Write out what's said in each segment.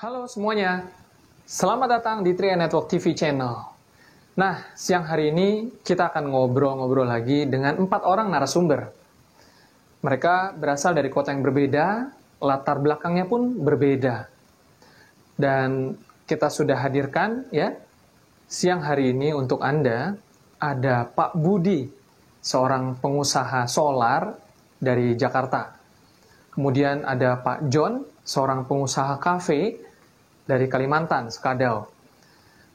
Halo semuanya, selamat datang di Tria Network TV Channel. Nah, siang hari ini kita akan ngobrol-ngobrol lagi dengan 4 orang narasumber. Mereka berasal dari kota yang berbeda, latar belakangnya pun berbeda. Dan kita sudah hadirkan ya, siang hari ini untuk Anda, ada Pak Budi, seorang pengusaha solar dari Jakarta. Kemudian ada Pak John, seorang pengusaha kafe dari Kalimantan, Sekadau.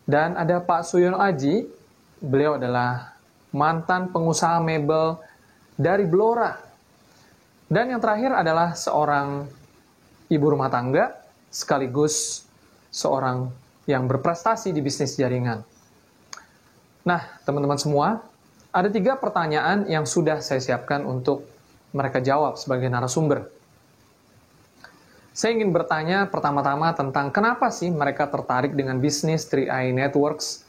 Dan ada Pak Suyono Aji, beliau adalah mantan pengusaha mebel dari Blora. Dan yang terakhir adalah seorang ibu rumah tangga, sekaligus seorang yang berprestasi di bisnis jaringan. Nah, teman-teman semua, ada 3 pertanyaan yang sudah saya siapkan untuk mereka jawab sebagai narasumber. Saya ingin bertanya pertama-tama tentang kenapa sih mereka tertarik dengan bisnis 3i Networks,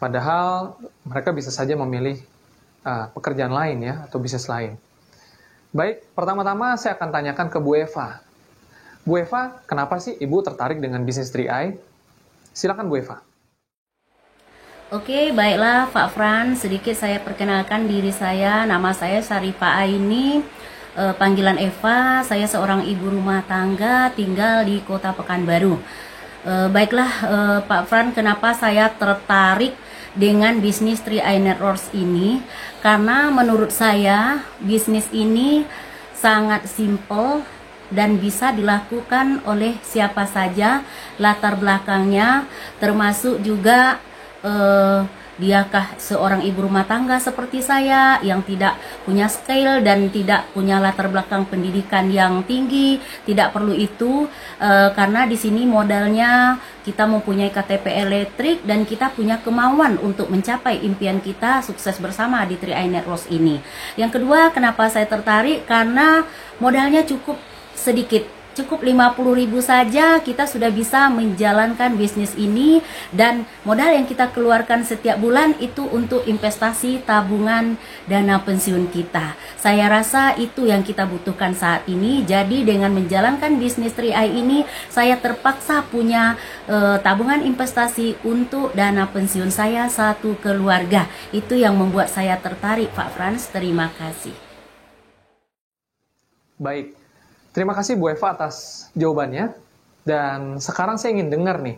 padahal mereka bisa saja memilih pekerjaan lain ya, atau bisnis lain. Baik, pertama-tama saya akan tanyakan ke Bu Eva. Bu Eva, kenapa sih Ibu tertarik dengan bisnis 3i? Silakan Bu Eva. Oke, baiklah Pak Fran, sedikit saya perkenalkan diri saya. Nama saya Syarifah Aini. Panggilan Eva, saya seorang ibu rumah tangga tinggal di Kota Pekanbaru. Baiklah Pak Fran, kenapa saya tertarik dengan bisnis 3i Networks ini? Karena menurut saya bisnis ini sangat simple dan bisa dilakukan oleh siapa saja, latar belakangnya termasuk juga diakah seorang ibu rumah tangga seperti saya yang tidak punya skill dan tidak punya latar belakang pendidikan yang tinggi, tidak perlu itu karena di sini modalnya kita mempunyai KTP elektrik dan kita punya kemauan untuk mencapai impian kita sukses bersama di 3i Networks ini. Yang kedua, kenapa saya tertarik? Karena modalnya cukup sedikit. Cukup 50.000 saja kita sudah bisa menjalankan bisnis ini, dan modal yang kita keluarkan setiap bulan itu untuk investasi tabungan dana pensiun kita. Saya rasa itu yang kita butuhkan saat ini. Jadi dengan menjalankan bisnis 3i ini, saya terpaksa punya tabungan investasi untuk dana pensiun saya satu keluarga. Itu yang membuat saya tertarik, Pak Frans. Terima kasih. Baik. Terima kasih Bu Eva atas jawabannya. Dan sekarang saya ingin dengar nih,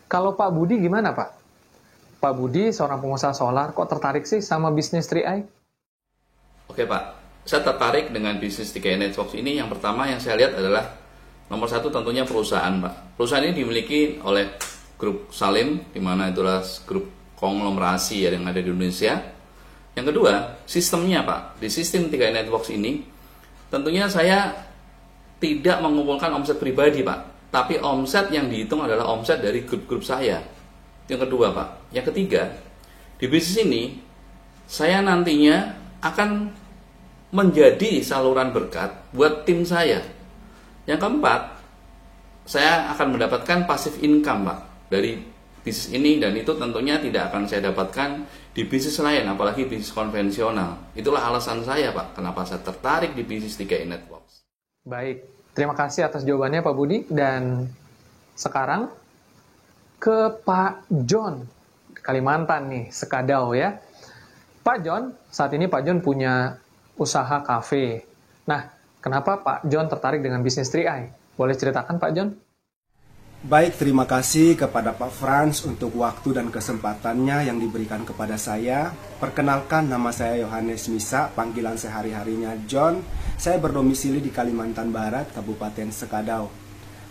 kalau Pak Budi gimana Pak? Pak Budi seorang pengusaha solar, kok tertarik sih sama bisnis 3i? Oke Pak, saya tertarik dengan bisnis 3i Networks ini. Yang pertama yang saya lihat adalah nomor 1 tentunya perusahaan Pak. Perusahaan ini dimiliki oleh grup Salim, di mana itulah grup konglomerasi yang ada di Indonesia. Yang kedua, sistemnya Pak. Di sistem 3i Networks ini, tentunya saya tidak mengumpulkan omset pribadi Pak, tapi omset yang dihitung adalah omset dari grup-grup saya. Yang kedua Pak. Yang ketiga, di bisnis ini saya nantinya akan menjadi saluran berkat buat tim saya. Yang keempat, saya akan mendapatkan passive income Pak dari bisnis ini, dan itu tentunya tidak akan saya dapatkan di bisnis lain, apalagi bisnis konvensional. Itulah alasan saya Pak, kenapa saya tertarik di bisnis 3i Networks. Baik, terima kasih atas jawabannya Pak Budi. Dan sekarang ke Pak John, Kalimantan nih, Sekadau ya. Pak John, saat ini Pak John punya usaha kafe. Nah, kenapa Pak John tertarik dengan bisnis 3i? Boleh ceritakan Pak John? Baik, terima kasih kepada Pak Frans untuk waktu dan kesempatannya yang diberikan kepada saya. Perkenalkan, nama saya Yohanes Misa, panggilan sehari-harinya John. Saya berdomisili di Kalimantan Barat, Kabupaten Sekadau.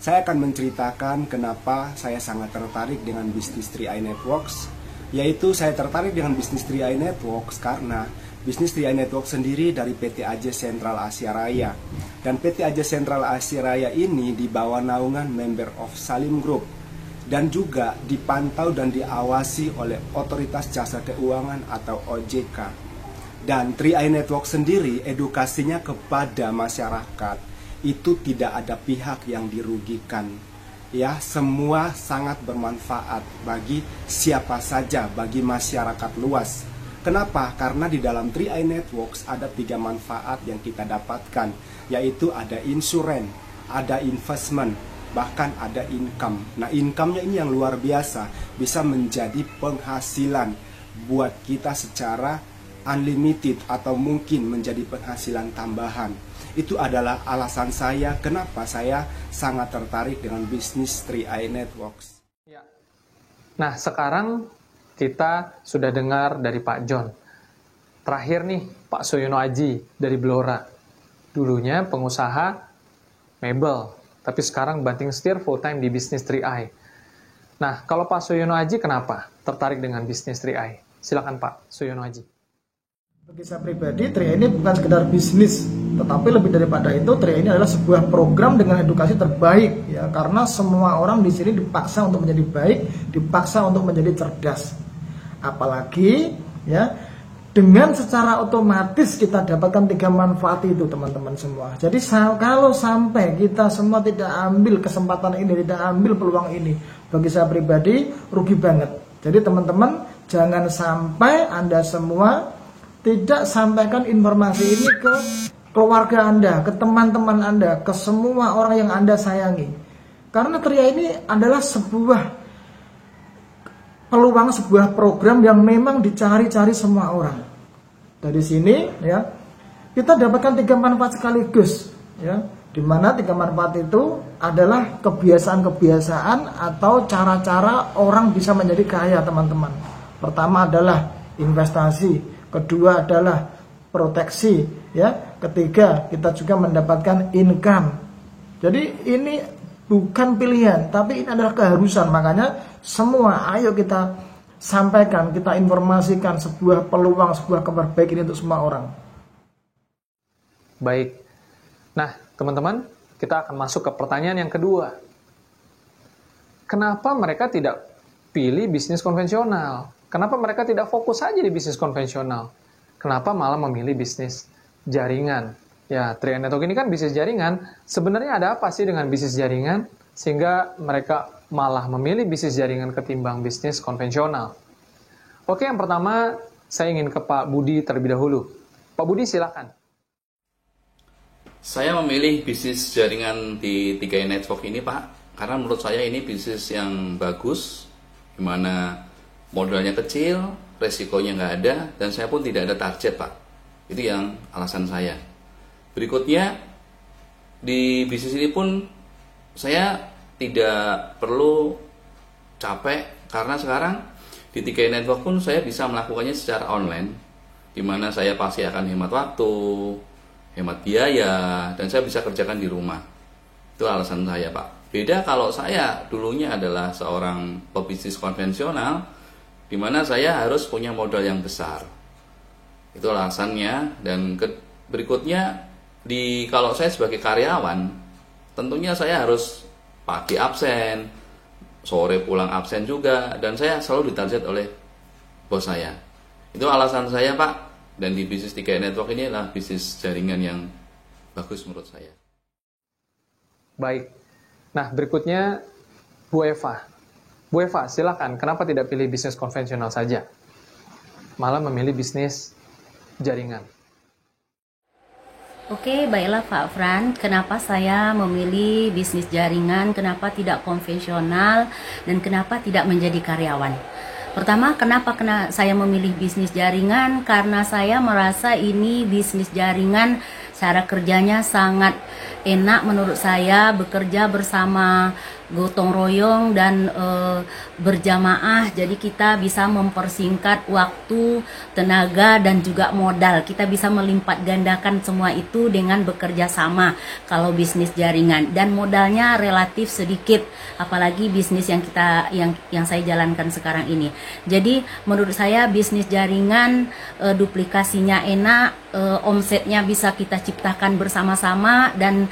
Saya akan menceritakan kenapa saya sangat tertarik dengan bisnis 3i Networks. Yaitu saya tertarik dengan bisnis 3i Networks karena bisnis 3i Networks sendiri dari PT AJ Sentral Asia Raya. Dan PT AJ Sentral Asia Raya ini di bawah naungan member of Salim Group, dan juga dipantau dan diawasi oleh Otoritas Jasa Keuangan atau OJK. Dan 3i Network sendiri edukasinya kepada masyarakat itu tidak ada pihak yang dirugikan. Ya, semua sangat bermanfaat bagi siapa saja, bagi masyarakat luas. Kenapa? Karena di dalam 3i Networks ada 3 manfaat yang kita dapatkan, yaitu ada insurans, ada investment, bahkan ada income. Nah, income-nya ini yang luar biasa, bisa menjadi penghasilan buat kita secara unlimited atau mungkin menjadi penghasilan tambahan. Itu adalah alasan saya kenapa saya sangat tertarik dengan bisnis 3i Networks. Ya. Nah, sekarang kita sudah dengar dari Pak John. Terakhir nih, Pak Suyono Aji dari Blora. Dulunya pengusaha mebel, tapi sekarang banting setir full time di bisnis 3i. Nah, kalau Pak Suyono Aji kenapa tertarik dengan bisnis 3i? Silakan Pak Suyono Aji. Bagi saya pribadi, 3i ini bukan sekedar bisnis, tetapi lebih daripada itu, 3i ini adalah sebuah program dengan edukasi terbaik, ya, karena semua orang di sini dipaksa untuk menjadi baik, dipaksa untuk menjadi cerdas. Apalagi, ya, dengan secara otomatis kita dapatkan 3 manfaat itu, teman-teman semua. Jadi kalau sampai kita semua tidak ambil kesempatan ini, tidak ambil peluang ini, bagi saya pribadi rugi banget. Jadi teman-teman, jangan sampai Anda semua tidak sampaikan informasi ini ke keluarga Anda, ke teman-teman Anda, ke semua orang yang Anda sayangi. Karena 3i ini adalah sebuah peluang, sebuah program yang memang dicari-cari semua orang. Dari sini, ya, kita dapatkan 3 manfaat sekaligus, ya, di mana 3 manfaat itu adalah kebiasaan-kebiasaan atau cara-cara orang bisa menjadi kaya, teman-teman. Pertama adalah investasi, kedua adalah proteksi, ya, ketiga kita juga mendapatkan income. Jadi ini bukan pilihan, tapi ini adalah keharusan. Makanya semua, ayo kita sampaikan, kita informasikan sebuah peluang, sebuah kabar baik ini untuk semua orang. Baik. Nah, teman-teman, kita akan masuk ke pertanyaan yang kedua. Kenapa mereka tidak pilih bisnis konvensional? Kenapa mereka tidak fokus saja di bisnis konvensional? Kenapa malah memilih bisnis jaringan? Ya, 3i Network ini kan bisnis jaringan. Sebenarnya ada apa sih dengan bisnis jaringan sehingga mereka malah memilih bisnis jaringan ketimbang bisnis konvensional? Oke, yang pertama saya ingin ke Pak Budi terlebih dahulu. Pak Budi, silakan. Saya memilih bisnis jaringan di 3i Network ini, Pak, karena menurut saya ini bisnis yang bagus, di mana modalnya kecil, resikonya nggak ada, dan saya pun tidak ada target, Pak. Itu yang alasan saya. Berikutnya, di bisnis ini pun saya tidak perlu capek, karena sekarang di 3i Network pun saya bisa melakukannya secara online, di mana saya pasti akan hemat waktu, hemat biaya, dan saya bisa kerjakan di rumah. Itu alasan saya, Pak. Beda kalau saya dulunya adalah seorang pebisnis konvensional, di mana saya harus punya modal yang besar. Itu alasannya. Dan berikutnya, kalau saya sebagai karyawan, tentunya saya harus pagi absen, sore pulang absen juga, dan saya selalu ditarget oleh bos saya. Itu alasan saya, Pak. Dan di bisnis 3i Network ini adalah bisnis jaringan yang bagus menurut saya. Baik. Nah, berikutnya Bu Eva. Bu Eva, silakan. Kenapa tidak pilih bisnis konvensional saja? Malah memilih bisnis jaringan. Oke, baiklah Pak Fran, kenapa saya memilih bisnis jaringan, kenapa tidak konvensional, dan kenapa tidak menjadi karyawan? Pertama, kenapa saya memilih bisnis jaringan? Karena saya merasa ini bisnis jaringan, cara kerjanya sangat enak menurut saya, bekerja bersama gotong royong dan berjamaah, jadi kita bisa mempersingkat waktu, tenaga, dan juga modal. Kita bisa melipat gandakan semua itu dengan bekerja sama kalau bisnis jaringan, dan modalnya relatif sedikit, apalagi bisnis yang saya jalankan sekarang ini. Jadi menurut saya bisnis jaringan duplikasinya enak, omsetnya bisa kita ciptakan bersama-sama, dan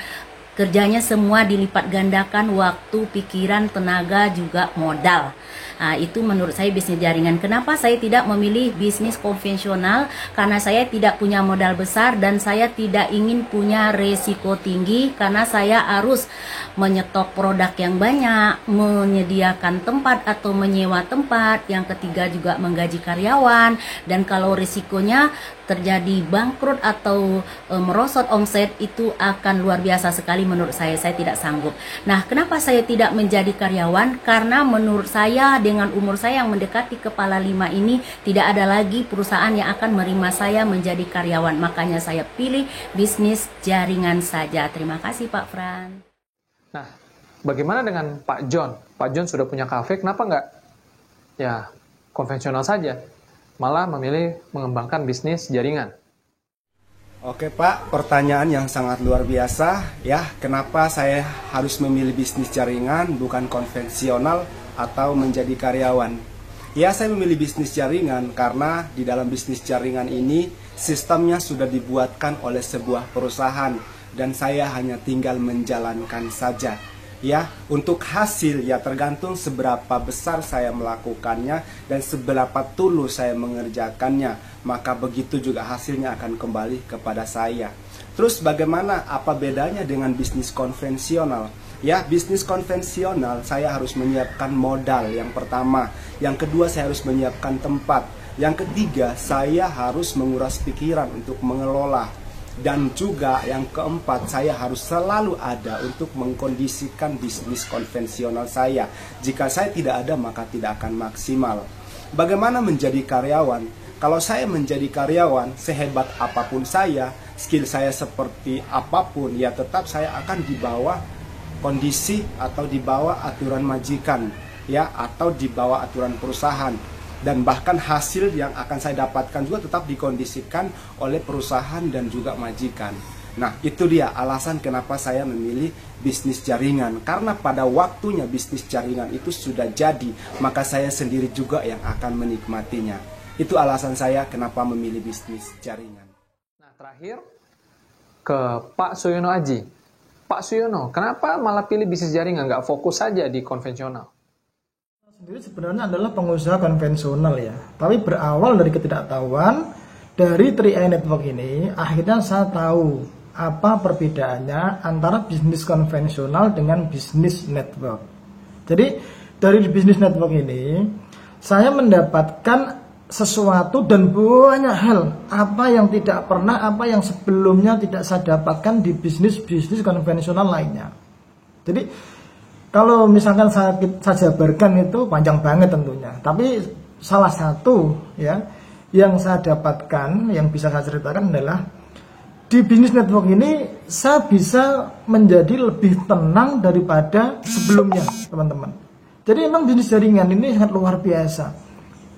kerjanya semua dilipat gandakan, waktu, pikiran, tenaga, juga modal. Nah, itu menurut saya bisnis jaringan. Kenapa saya tidak memilih bisnis konvensional? Karena saya tidak punya modal besar dan saya tidak ingin punya resiko tinggi, karena saya harus menyetok produk yang banyak, menyediakan tempat atau menyewa tempat. Yang ketiga juga menggaji karyawan, dan kalau risikonya terjadi bangkrut atau merosot omset, itu akan luar biasa sekali menurut saya tidak sanggup. Nah, kenapa saya tidak menjadi karyawan? Karena menurut saya dengan umur saya yang mendekati kepala 5 ini, tidak ada lagi perusahaan yang akan menerima saya menjadi karyawan. Makanya saya pilih bisnis jaringan saja. Terima kasih Pak Fran. Nah, bagaimana dengan Pak John? Pak John sudah punya kafe, kenapa nggak ya konvensional saja? Malah memilih mengembangkan bisnis jaringan. Oke Pak, pertanyaan yang sangat luar biasa ya. Kenapa saya harus memilih bisnis jaringan bukan konvensional atau menjadi karyawan? Ya, saya memilih bisnis jaringan karena di dalam bisnis jaringan ini sistemnya sudah dibuatkan oleh sebuah perusahaan dan saya hanya tinggal menjalankan saja. Ya, untuk hasil ya tergantung seberapa besar saya melakukannya dan seberapa tulus saya mengerjakannya, maka begitu juga hasilnya akan kembali kepada saya. Terus bagaimana, apa bedanya dengan bisnis konvensional? Ya, bisnis konvensional saya harus menyiapkan modal yang pertama, yang kedua saya harus menyiapkan tempat, yang ketiga saya harus menguras pikiran untuk mengelola. Dan juga yang keempat, saya harus selalu ada untuk mengkondisikan bisnis konvensional saya. Jika saya tidak ada, maka tidak akan maksimal. Bagaimana menjadi karyawan? Kalau saya menjadi karyawan, sehebat apapun saya, skill saya seperti apapun, ya tetap saya akan di bawah kondisi atau di bawah aturan majikan, ya, atau di bawah aturan perusahaan. Dan bahkan hasil yang akan saya dapatkan juga tetap dikondisikan oleh perusahaan dan juga majikan. Nah, itu dia alasan kenapa saya memilih bisnis jaringan. Karena pada waktunya bisnis jaringan itu sudah jadi, maka saya sendiri juga yang akan menikmatinya. Itu alasan saya kenapa memilih bisnis jaringan. Nah, terakhir ke Pak Suyono Aji. Pak Suyono, kenapa malah pilih bisnis jaringan, nggak fokus saja di konvensional? Sendiri sebenarnya adalah pengusaha konvensional ya, tapi berawal dari ketidaktahuan dari 3i Network ini, akhirnya saya tahu apa perbedaannya antara bisnis konvensional dengan bisnis network. Jadi dari bisnis network ini saya mendapatkan sesuatu dan banyak hal apa yang tidak pernah, apa yang sebelumnya tidak saya dapatkan di bisnis konvensional lainnya. Jadi kalau misalkan saya jabarkan itu panjang banget tentunya, tapi salah satu ya yang saya dapatkan, yang bisa saya ceritakan adalah di bisnis network ini saya bisa menjadi lebih tenang daripada sebelumnya, teman-teman. Jadi memang bisnis jaringan ini sangat luar biasa.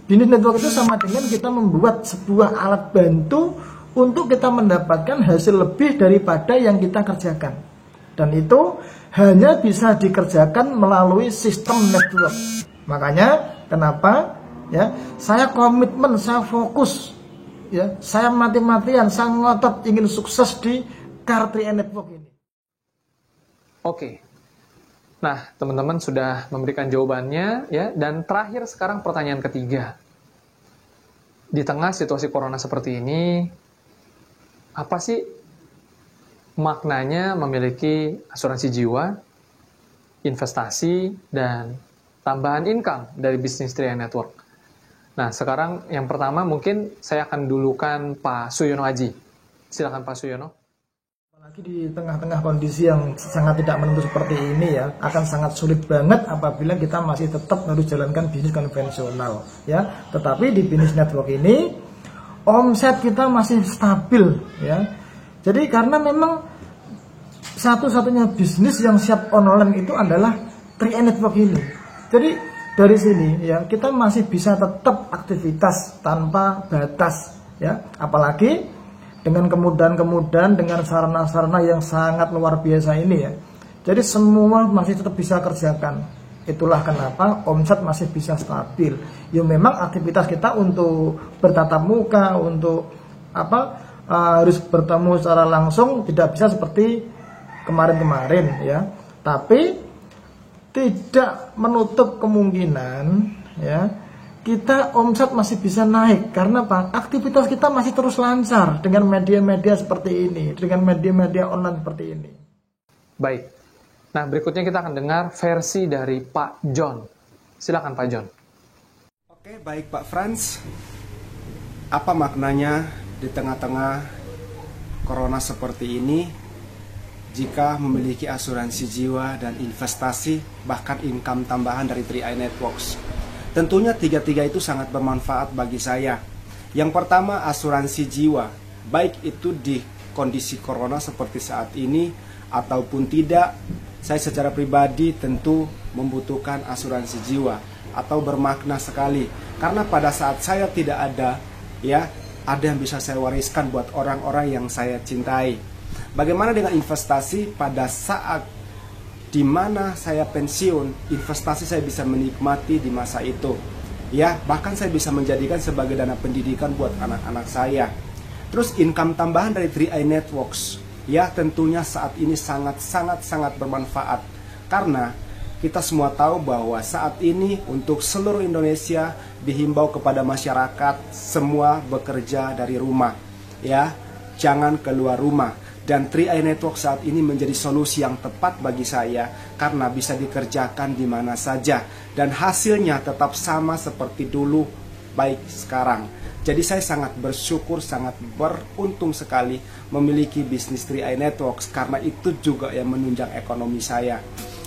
Bisnis network itu sama dengan kita membuat sebuah alat bantu untuk kita mendapatkan hasil lebih daripada yang kita kerjakan. Dan itu hanya bisa dikerjakan melalui sistem network. Makanya kenapa ya saya komitmen, saya fokus ya, saya mati-matian, saya ngotot ingin sukses di 3i Network ini. Oke. Nah, teman-teman sudah memberikan jawabannya ya, dan terakhir sekarang pertanyaan ketiga. Di tengah situasi corona seperti ini, apa sih maknanya memiliki asuransi jiwa, investasi, dan tambahan income dari bisnis 3i Network? Nah, sekarang yang pertama mungkin saya akan dulukan Pak Suyono Aji. Silakan Pak Suyono. Apalagi di tengah-tengah kondisi yang sangat tidak menentu seperti ini ya, akan sangat sulit banget apabila kita masih tetap harus jalankan bisnis konvensional ya. Tetapi di bisnis network ini omset kita masih stabil ya. Jadi karena memang satu-satunya bisnis yang siap online itu adalah 3i Network ini. Jadi dari sini ya kita masih bisa tetap aktivitas tanpa batas ya. Apalagi dengan kemudahan-kemudahan, dengan sarana-sarana yang sangat luar biasa ini ya. Jadi semua masih tetap bisa kerjakan. Itulah kenapa omset masih bisa stabil. Ya memang aktivitas kita untuk bertatap muka, untuk harus bertemu secara langsung tidak bisa seperti kemarin-kemarin ya. Tapi tidak menutup kemungkinan ya kita omset masih bisa naik. Karena apa? Aktivitas kita masih terus lancar dengan media-media seperti ini, dengan media-media online seperti ini. Baik. Nah, berikutnya kita akan dengar versi dari Pak John. Silakan Pak John. Oke, baik Pak Frans. Apa maknanya di tengah-tengah corona seperti ini, jika memiliki asuransi jiwa dan investasi, bahkan income tambahan dari 3i Networks. Tentunya tiga-tiga itu sangat bermanfaat bagi saya. Yang pertama, asuransi jiwa, baik itu di kondisi corona seperti saat ini ataupun tidak, saya secara pribadi tentu membutuhkan asuransi jiwa atau bermakna sekali. Karena pada saat saya tidak ada, ya, ada yang bisa saya wariskan buat orang-orang yang saya cintai. Bagaimana dengan investasi? Pada saat di mana saya pensiun, investasi saya bisa menikmati di masa itu. Ya, bahkan saya bisa menjadikan sebagai dana pendidikan buat anak-anak saya. Terus income tambahan dari 3i Networks, ya tentunya saat ini sangat bermanfaat. Karena kita semua tahu bahwa saat ini untuk seluruh Indonesia dihimbau kepada masyarakat semua bekerja dari rumah. Ya, jangan keluar rumah. Dan 3i Network saat ini menjadi solusi yang tepat bagi saya karena bisa dikerjakan di mana saja dan hasilnya tetap sama seperti dulu, baik sekarang. Jadi saya sangat bersyukur, sangat beruntung sekali memiliki bisnis 3i Networks karena itu juga yang menunjang ekonomi saya.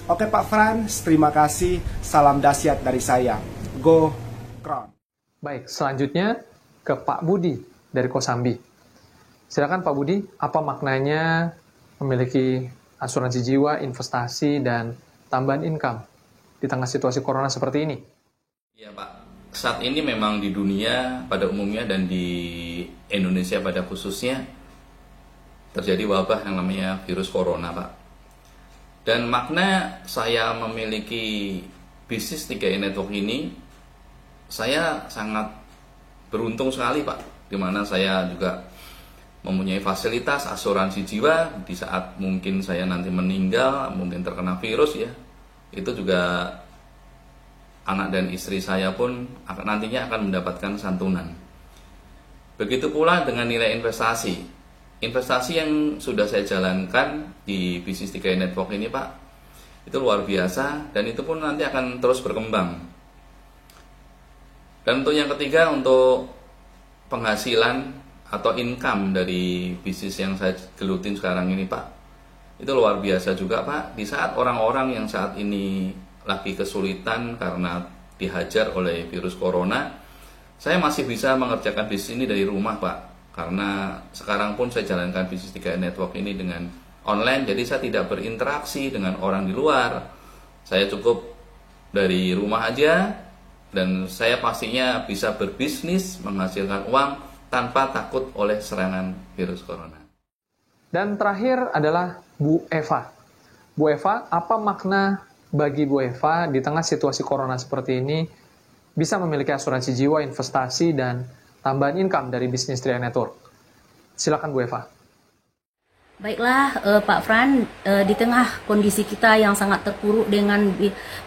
Oke Pak Frans, terima kasih. Salam dahsyat dari saya. Go Crown. Baik, selanjutnya ke Pak Budi dari Kosambi. Silakan Pak Budi, apa maknanya memiliki asuransi jiwa, investasi, dan tambahan income di tengah situasi corona seperti ini? Ya Pak, saat ini memang di dunia pada umumnya dan di Indonesia pada khususnya terjadi wabah yang namanya virus corona Pak. Dan makna saya memiliki bisnis 3i Network ini, saya sangat beruntung sekali Pak, di mana saya juga mempunyai fasilitas asuransi jiwa di saat mungkin saya nanti meninggal, mungkin terkena virus ya, itu juga anak dan istri saya pun nantinya akan mendapatkan santunan. Begitu pula dengan nilai investasi. Investasi yang sudah saya jalankan di bisnis 3i Network ini Pak, itu luar biasa dan itu pun nanti akan terus berkembang. Dan untuk yang ketiga, untuk penghasilan atau income dari bisnis yang saya gelutin sekarang ini Pak, itu luar biasa juga Pak. Di saat orang-orang yang saat ini lagi kesulitan karena dihajar oleh virus corona, saya masih bisa mengerjakan bisnis ini dari rumah Pak. Karena sekarang pun saya jalankan bisnis 3i Network ini dengan online, jadi saya tidak berinteraksi dengan orang di luar. Saya cukup dari rumah aja dan saya pastinya bisa berbisnis, menghasilkan uang tanpa takut oleh serangan virus corona. Dan terakhir adalah Bu Eva. Bu Eva, apa makna bagi Bu Eva di tengah situasi corona seperti ini bisa memiliki asuransi jiwa, investasi, dan tambahan income dari bisnis 3i Network? Silakan Bu Eva. Baiklah Pak Fran, di tengah kondisi kita yang sangat terpuruk dengan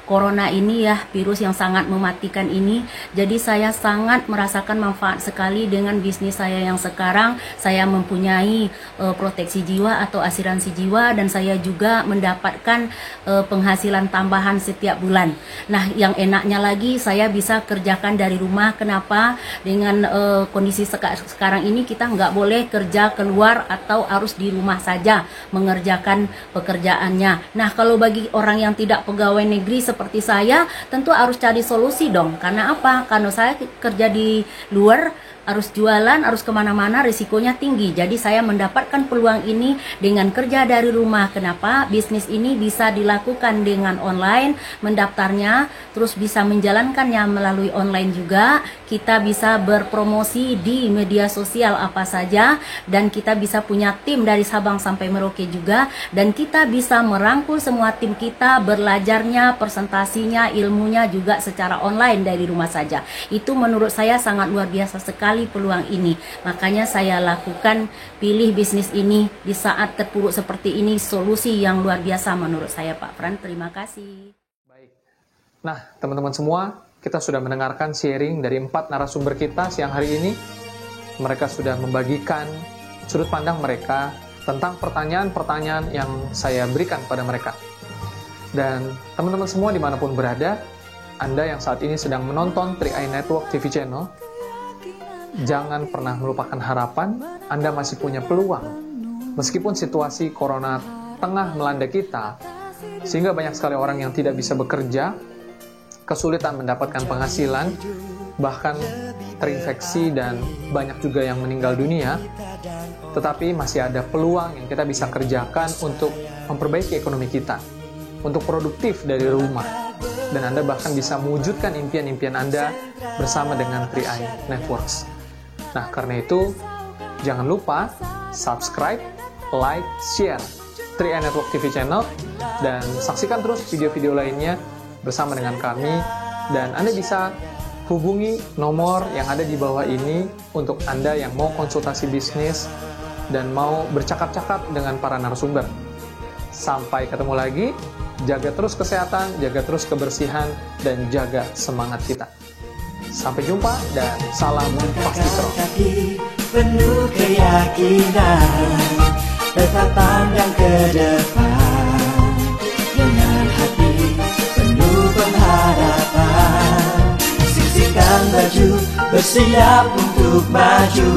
corona ini ya, virus yang sangat mematikan ini, jadi saya sangat merasakan manfaat sekali dengan bisnis saya yang sekarang. Saya mempunyai proteksi jiwa atau asuransi jiwa dan saya juga mendapatkan penghasilan tambahan setiap bulan. Nah, yang enaknya lagi saya bisa kerjakan dari rumah. Kenapa? Dengan kondisi sekarang ini kita nggak boleh kerja keluar atau harus di rumah saja mengerjakan pekerjaannya. Nah, kalau bagi orang yang tidak pegawai negeri seperti saya, tentu harus cari solusi dong. Karena apa? Karena saya kerja di luar, harus jualan, harus kemana-mana, risikonya tinggi. Jadi saya mendapatkan peluang ini dengan kerja dari rumah. Kenapa? Bisnis ini bisa dilakukan dengan online, mendaftarnya, terus bisa menjalankannya melalui online juga. Kita bisa berpromosi di media sosial apa saja, dan kita bisa punya tim dari Sabang sampai Merauke juga, dan kita bisa merangkul semua tim kita, belajarnya, presentasinya, ilmunya juga secara online dari rumah saja. Itu menurut saya sangat luar biasa sekali peluang ini. Makanya saya lakukan, pilih bisnis ini di saat terpuruk seperti ini, solusi yang luar biasa menurut saya Pak Fran. Terima kasih. Baik. Nah, teman-teman semua, kita sudah mendengarkan sharing dari 4 narasumber kita siang hari ini. Mereka sudah membagikan sudut pandang mereka tentang pertanyaan-pertanyaan yang saya berikan pada mereka. Dan teman-teman semua dimanapun berada, Anda yang saat ini sedang menonton 3i Network TV Channel, jangan pernah melupakan harapan. Anda masih punya peluang. Meskipun situasi corona tengah melanda kita, sehingga banyak sekali orang yang tidak bisa bekerja, kesulitan mendapatkan penghasilan, bahkan terinfeksi dan banyak juga yang meninggal dunia, tetapi masih ada peluang yang kita bisa kerjakan untuk memperbaiki ekonomi kita, untuk produktif dari rumah. Dan Anda bahkan bisa mewujudkan impian-impian Anda bersama dengan 3i Networks. Nah, karena itu, jangan lupa subscribe, like, share 3i Network TV channel, dan saksikan terus video-video lainnya bersama dengan kami. Dan Anda bisa hubungi nomor yang ada di bawah ini untuk Anda yang mau konsultasi bisnis dan mau bercakap-cakap dengan para narasumber. Sampai ketemu lagi. Jaga terus kesehatan, jaga terus kebersihan, dan jaga semangat kita. Sampai jumpa dan salam pasti terus. Penuh keyakinan, tetap pandang ke depan dengan hati penuh pengharapan. Sisihkan baju, bersiap untuk maju.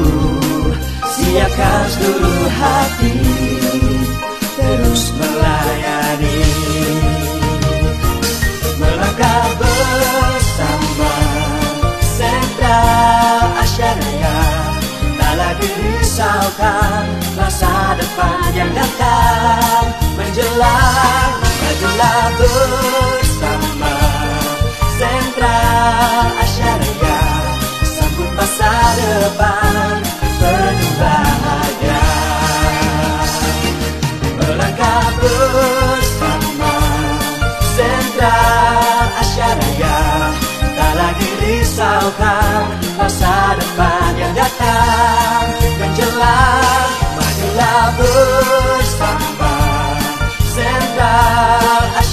Siapkan seluruh hati, terus melayani. Melangkah bersama Sentral Asyaraya, tak lagi risaukan masa depan yang datang menjelang. Majulah bersama Sentral Asyaraya, sambut masa depan penuh bahagia. Melangkah bersama Sentral Asyaraya, tak lagi risaukan masa depan yang datang menjelang. Majulah bersama Sentral Asyaraya.